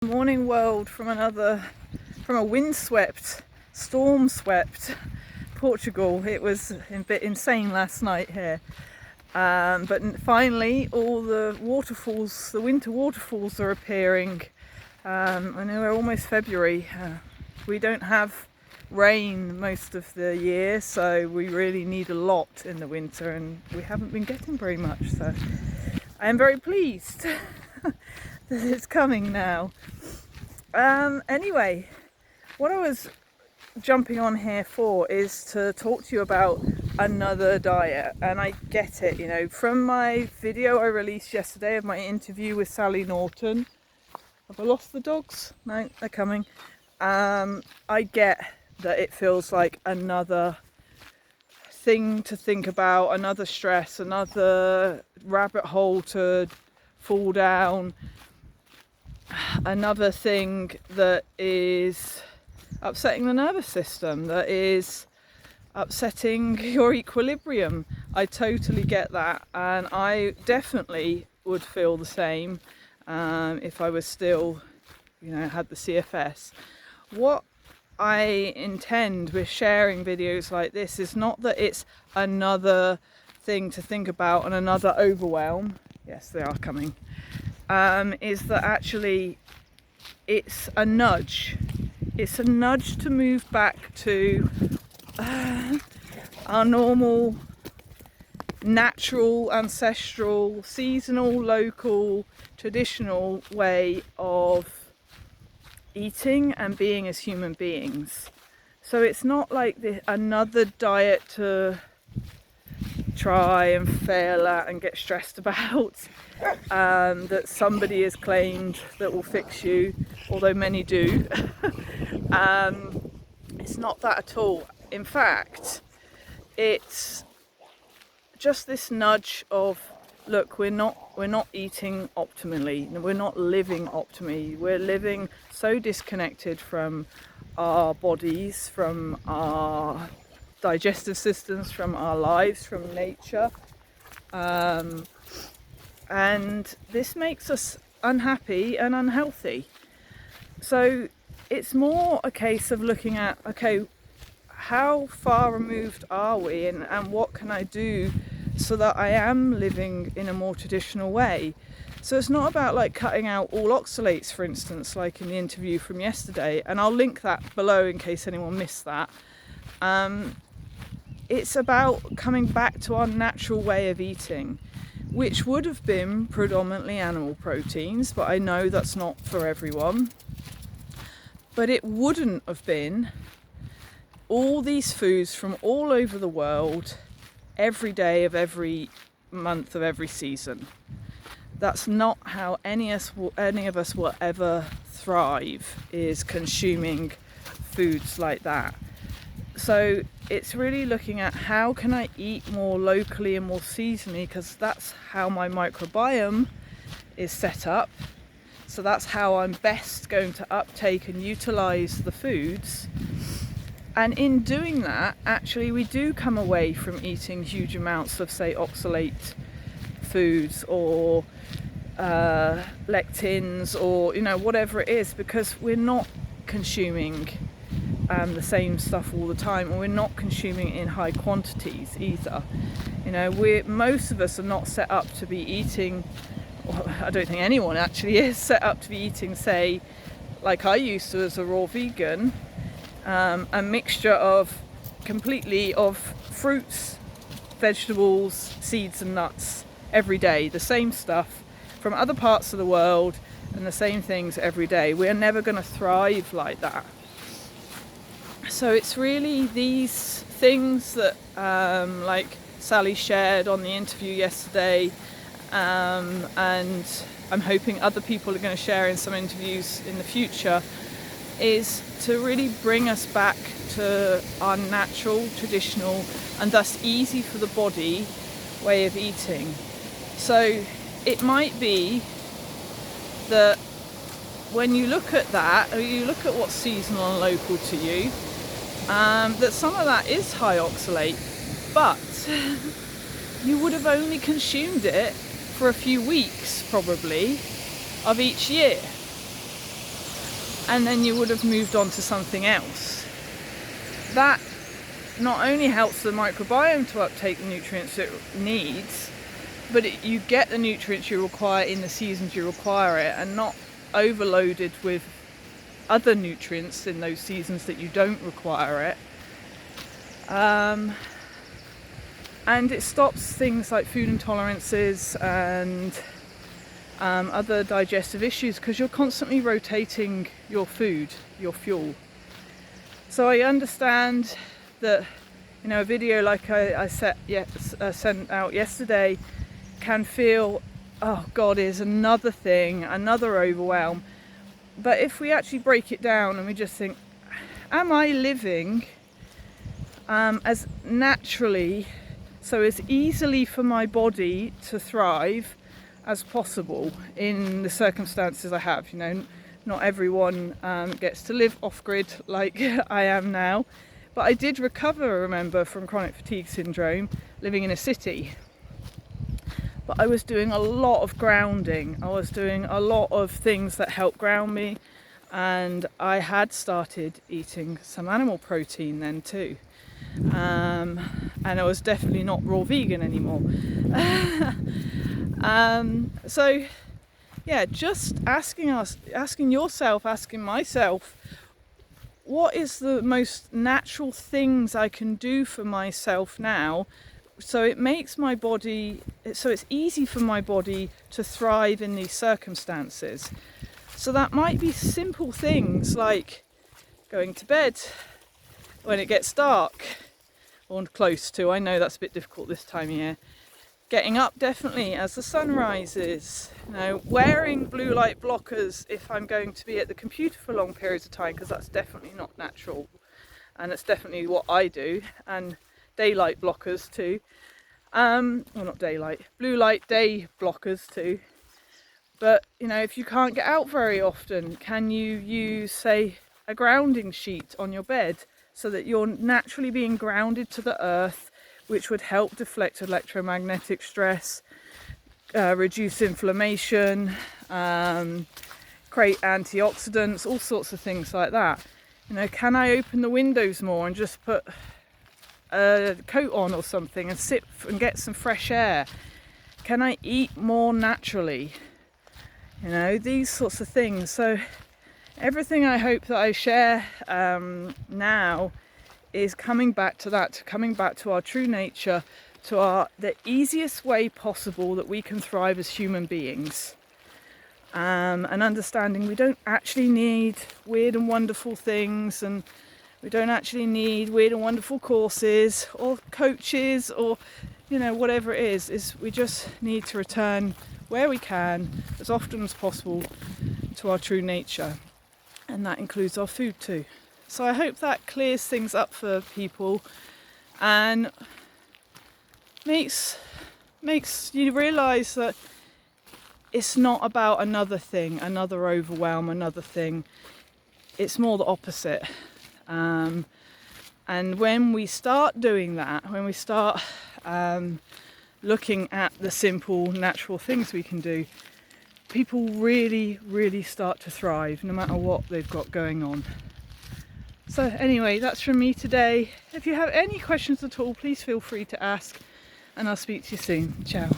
Morning world from a windswept, storm-swept Portugal. It was a bit insane last night here, but finally all the waterfalls, the winter waterfalls, are appearing. I know we're almost February. We don't have rain most of the year, so we really need a lot in the winter, and we haven't been getting very much. So I am very pleased that it's coming now. Anyway, what I was jumping on here for is to talk to you about another diet. And I get it, you know, from my video I released yesterday of my interview with Sally Norton. Have I lost the dogs? No, they're coming. I get that it feels like another thing to think about, another stress, another rabbit hole to fall down, another thing that is upsetting the nervous system, that is upsetting your equilibrium. I totally get that, and I definitely would feel the same if I was still, you know, had the CFS. What I intend with sharing videos like this is not that it's another thing to think about and another overwhelm. Yes, they are coming. Is that actually it's a nudge. It's a nudge to move back to our normal, natural, ancestral, seasonal, local, traditional way of eating and being as human beings. So it's not like another diet to try and fail at and get stressed about, that somebody has claimed that will fix you, although many do. It's not that at all. In fact, it's just this nudge of, look, we're not eating optimally, we're not living optimally, we're living so disconnected from our bodies, from our digestive systems, from our lives, from nature, and this makes us unhappy and unhealthy. So it's more a case of looking at, okay, how far removed are we, and what can I do so that I am living in a more traditional way. So it's not about like cutting out all oxalates, for instance, like in the interview from yesterday, and I'll link that below in case anyone missed that. It's about coming back to our natural way of eating, which would have been predominantly animal proteins, but I know that's not for everyone. But it wouldn't have been all these foods from all over the world, every day of every month of every season. That's not how any of us will ever thrive, is consuming foods like that. So it's really looking at how can I eat more locally and more seasonally, because that's how my microbiome is set up. So that's how I'm best going to uptake and utilize the foods. And in doing that, actually, we do come away from eating huge amounts of, say, oxalate foods or lectins, or, you know, whatever it is, because we're not consuming the same stuff all the time, and we're not consuming it in high quantities either. You know, most of us are not set up to be eating, I don't think anyone actually is set up to be eating, say, like I used to as a raw vegan, a mixture of fruits, vegetables, seeds and nuts every day, the same stuff from other parts of the world and the same things every day. We are never going to thrive like that. So it's really these things that like Sally shared on the interview yesterday, and I'm hoping other people are going to share in some interviews in the future, is to really bring us back to our natural, traditional, and thus easy for the body way of eating. So it might be that when you look at that, or you look at what's seasonal and local to you, that some of that is high oxalate, but you would have only consumed it for a few weeks, probably, of each year. and then you would have moved on to something else. That not only helps the microbiome to uptake the nutrients it needs, but you get the nutrients you require in the seasons you require it, and not overloaded with other nutrients in those seasons that you don't require it. And it stops things like food intolerances and other digestive issues, because you're constantly rotating your food, your fuel. So I understand that, a video like I sent out yesterday can feel, oh God, is another thing, another overwhelm. But if we actually break it down and we just think, am I living as naturally, so as easily for my body to thrive as possible in the circumstances I have? Not everyone gets to live off-grid like I am now, but I did recover, remember, from chronic fatigue syndrome living in a city. But I was doing a lot of grounding. I was doing a lot of things that help ground me, and I had started eating some animal protein then too. And I was definitely not raw vegan anymore. So yeah, just asking yourself, asking myself, what is the most natural things I can do for myself now, so it makes my body, so it's easy for my body to thrive in these circumstances. So that might be simple things like going to bed when it gets dark, or close to. I know that's a bit difficult this time of year. Getting up definitely as the sun rises. Wearing blue light blockers if I'm going to be at the computer for long periods of time, because that's definitely not natural, and it's definitely what I do. And daylight blockers too. Well, not daylight, blue light day blockers too. But if you can't get out very often, can you use, say, a grounding sheet on your bed so that you're naturally being grounded to the earth, which would help deflect electromagnetic stress, reduce inflammation, create antioxidants, all sorts of things like that. Can I open the windows more and just put a coat on or something and sit and get some fresh air? Can I eat more naturally? These sorts of things. So everything I hope that I share now is coming back to that, coming back to our true nature, to the easiest way possible that we can thrive as human beings. And understanding we don't actually need weird and wonderful things, and we don't actually need weird and wonderful courses or coaches or whatever it is we just need to return where we can as often as possible to our true nature, and that includes our food too. So I hope that clears things up for people and makes you realise that it's not about another thing, another overwhelm, another thing. It's more the opposite. And when we start doing that, when we start looking at the simple natural things we can do, people really, really start to thrive no matter what they've got going on. So anyway, that's from me today. If you have any questions at all, please feel free to ask, and I'll speak to you soon. Ciao.